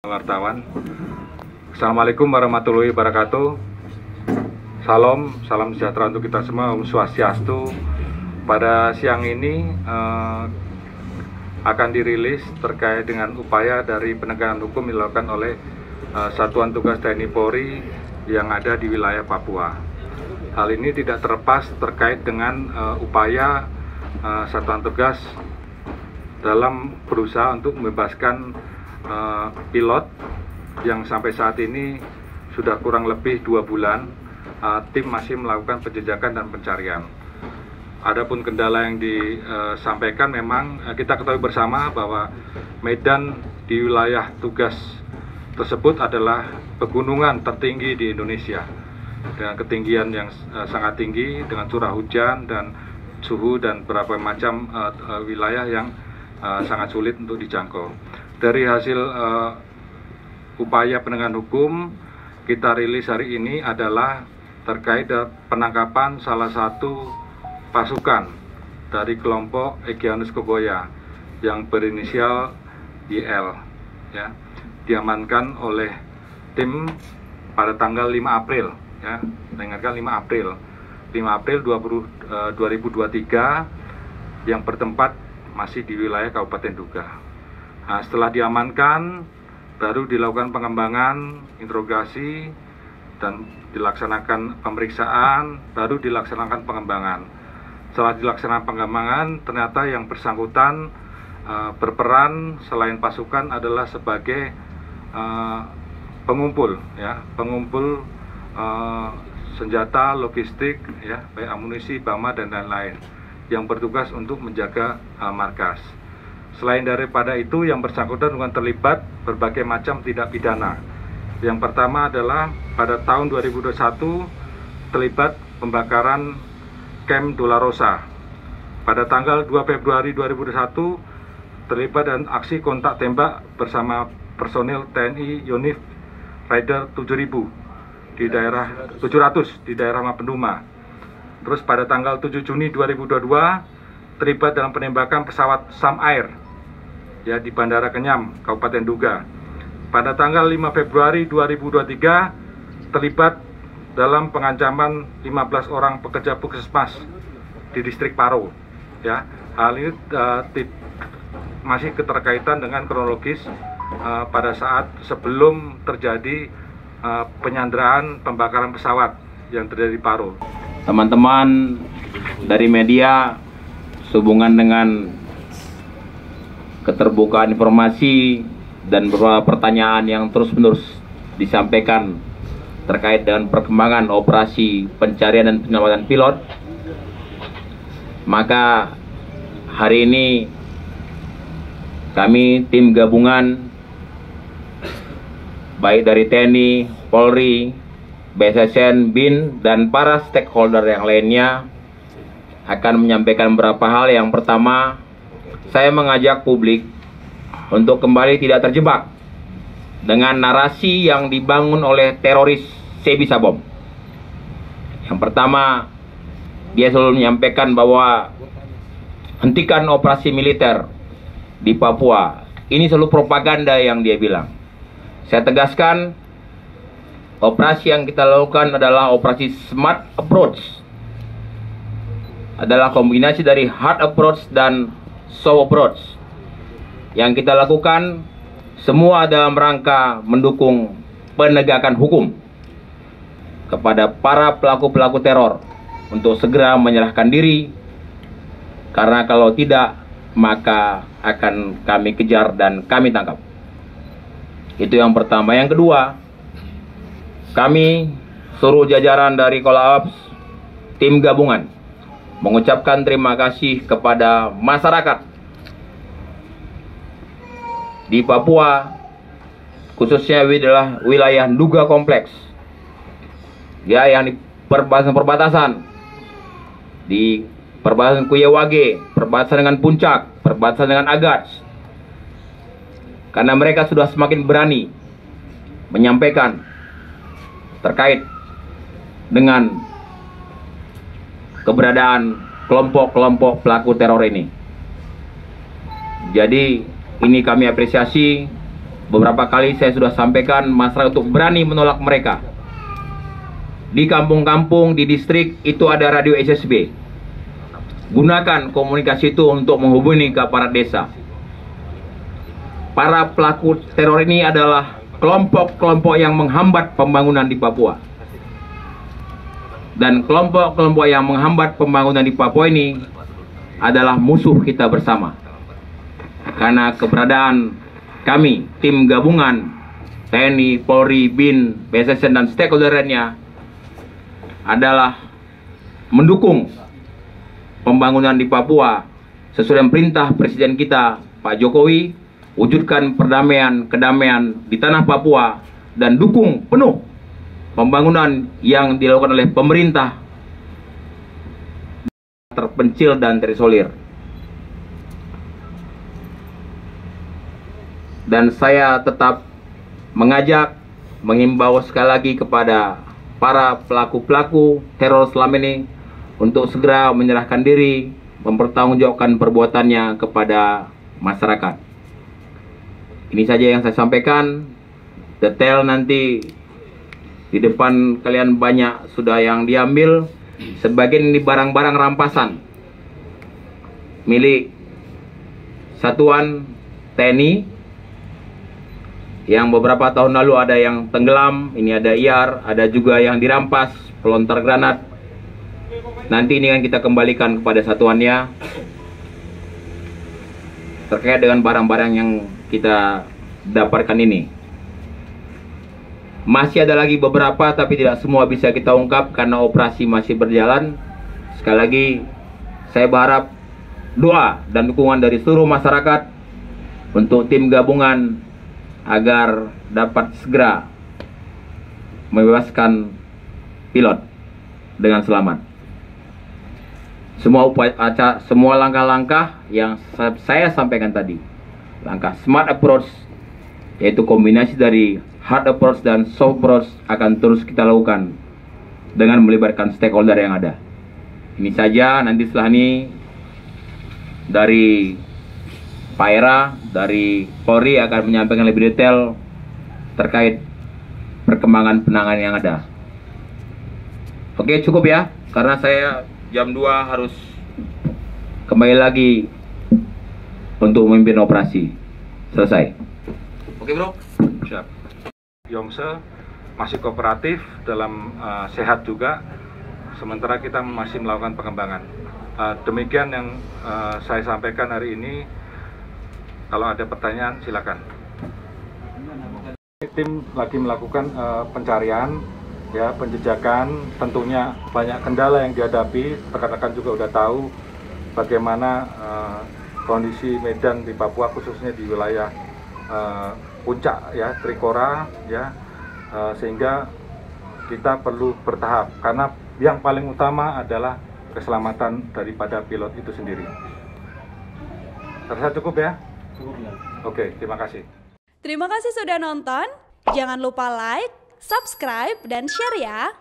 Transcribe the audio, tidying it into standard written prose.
Wartawan. Assalamualaikum warahmatullahi wabarakatuh. Salam sejahtera untuk kita semua, Om Swastiastu. Pada siang ini akan dirilis terkait dengan upaya dari penegakan hukum dilakukan oleh Satuan Tugas TNI Polri yang ada di wilayah Papua. Hal ini tidak terlepas terkait dengan upaya Satuan Tugas dalam berusaha untuk membebaskan pilot yang sampai saat ini sudah kurang lebih 2 bulan. Tim masih melakukan penjejakan dan pencarian. Adapun kendala yang disampaikan, memang kita ketahui bersama bahwa medan di wilayah tugas tersebut adalah pegunungan tertinggi di Indonesia dengan ketinggian yang sangat tinggi, dengan curah hujan dan suhu dan berbagai macam wilayah yang sangat sulit untuk dijangkau. Dari hasil upaya penegakan hukum kita rilis hari ini adalah terkait penangkapan salah satu pasukan dari kelompok Egyanus Kogoya yang berinisial YL, ya, diamankan oleh tim pada tanggal 5 April, ya, ingatkan 5 April 2023 yang bertempat masih di wilayah Kabupaten Duga. Nah, setelah diamankan, baru dilakukan pengembangan, interogasi, dan dilaksanakan pemeriksaan, baru dilaksanakan pengembangan. Setelah dilaksanakan pengembangan, ternyata yang bersangkutan berperan selain pasukan adalah sebagai pengumpul, ya, pengumpul senjata, logistik, ya, baik amunisi, bama, dan lain-lain, yang bertugas untuk menjaga markas. Selain daripada itu, yang bersangkutan juga terlibat berbagai macam tindak pidana. Yang pertama adalah pada tahun 2021 terlibat pembakaran Camp Dolorosa. Pada tanggal 2 Februari 2021 terlibat dan aksi kontak tembak bersama personil TNI Yonif Rider 7000 di daerah 700 di daerah Mapenduma. Terus pada tanggal 7 Juni 2022 terlibat dalam penembakan pesawat Sam Air, ya, di Bandara Kenyam, Kabupaten Duga. Pada tanggal 5 Februari 2023 terlibat dalam pengancaman 15 orang pekerja puskesmas di distrik Paro, ya. Hal ini masih keterkaitan dengan kronologis pada saat sebelum terjadi penyanderaan pembakaran pesawat yang terjadi di Paro. Teman-teman dari media, sehubungan dengan keterbukaan informasi dan beberapa pertanyaan yang terus-menerus disampaikan terkait dengan perkembangan operasi pencarian dan penyelamatan pilot, maka hari ini kami tim gabungan baik dari TNI, Polri, BSSN, BIN, dan para stakeholder yang lainnya akan menyampaikan beberapa hal. Yang pertama, saya mengajak publik untuk kembali tidak terjebak dengan narasi yang dibangun oleh teroris Sebi Sabom. Yang pertama, dia selalu menyampaikan bahwa hentikan operasi militer di Papua. Ini selalu propaganda yang dia bilang. Saya tegaskan, operasi yang kita lakukan adalah operasi smart approach. Adalah kombinasi dari hard approach dan soft approach. Yang kita lakukan semua dalam rangka mendukung penegakan hukum kepada para pelaku-pelaku teror untuk segera menyerahkan diri, karena kalau tidak maka akan kami kejar dan kami tangkap. Itu yang pertama. Yang kedua, kami seluruh jajaran dari Kolabs tim gabungan mengucapkan terima kasih kepada masyarakat di Papua, khususnya wilayah Duga Kompleks, ya, yang di perbatasan di perbatasan Kuyewage, perbatasan dengan Puncak, perbatasan dengan Agats, karena mereka sudah semakin berani menyampaikan terkait dengan keberadaan kelompok-kelompok pelaku teror ini. Jadi ini kami apresiasi beberapa kali saya sudah sampaikan masyarakat untuk berani menolak mereka. Di kampung-kampung, di distrik itu ada radio SSB. Gunakan komunikasi itu untuk menghubungi ke aparat desa. Para pelaku teror ini adalah kelompok-kelompok yang menghambat pembangunan di Papua. Dan kelompok-kelompok yang menghambat pembangunan di Papua ini adalah musuh kita bersama. Karena keberadaan kami, tim gabungan TNI, Polri, BIN, BSSN, dan stakeholder lainnya adalah mendukung pembangunan di Papua sesuai dengan perintah Presiden kita, Pak Jokowi, wujudkan perdamaian, kedamaian di tanah Papua, dan dukung penuh pembangunan yang dilakukan oleh pemerintah terpencil dan terisolir. Dan saya tetap mengajak, mengimbau sekali lagi kepada para pelaku-pelaku teror selama ini untuk segera menyerahkan diri, mempertanggungjawabkan perbuatannya kepada masyarakat. Ini saja yang saya sampaikan. Detail nanti di depan kalian banyak sudah yang diambil. Sebagian ini barang-barang rampasan milik satuan TNI yang beberapa tahun lalu ada yang tenggelam. Ini ada IAR, ada juga yang dirampas, pelontar granat. Nanti ini akan kita kembalikan kepada satuannya terkait dengan barang-barang yang kita dapatkan ini. Masih ada lagi beberapa, tapi tidak semua bisa kita ungkap karena operasi masih berjalan. Sekali lagi, saya berharap doa dan dukungan dari seluruh masyarakat untuk tim gabungan agar dapat segera membebaskan pilot dengan selamat. Semua langkah-langkah yang saya sampaikan tadi, langkah smart approach, yaitu kombinasi dari hard approach dan soft approach, akan terus kita lakukan dengan melibatkan stakeholder yang ada. Ini saja, nanti setelah ini dari Pak Era, dari Polri akan menyampaikan lebih detail terkait perkembangan penanganan yang ada. Oke, cukup ya, karena saya jam 2 harus kembali lagi untuk memimpin operasi. Selesai. Oke bro? Siap. Yongse masih kooperatif dalam sehat juga, sementara kita masih melakukan pengembangan. Demikian yang saya sampaikan hari ini. Kalau ada pertanyaan silakan. Tim lagi melakukan pencarian, ya, penjejakan. Tentunya banyak kendala yang dihadapi. Rekan-rekan juga udah tahu bagaimana kondisi medan di Papua, khususnya di wilayah puncak, ya, Trikora, ya, sehingga kita perlu bertahap. Karena yang paling utama adalah keselamatan daripada pilot itu sendiri. Terasa cukup ya? Oke, terima kasih. Terima kasih sudah nonton. Jangan lupa like, subscribe, dan share ya.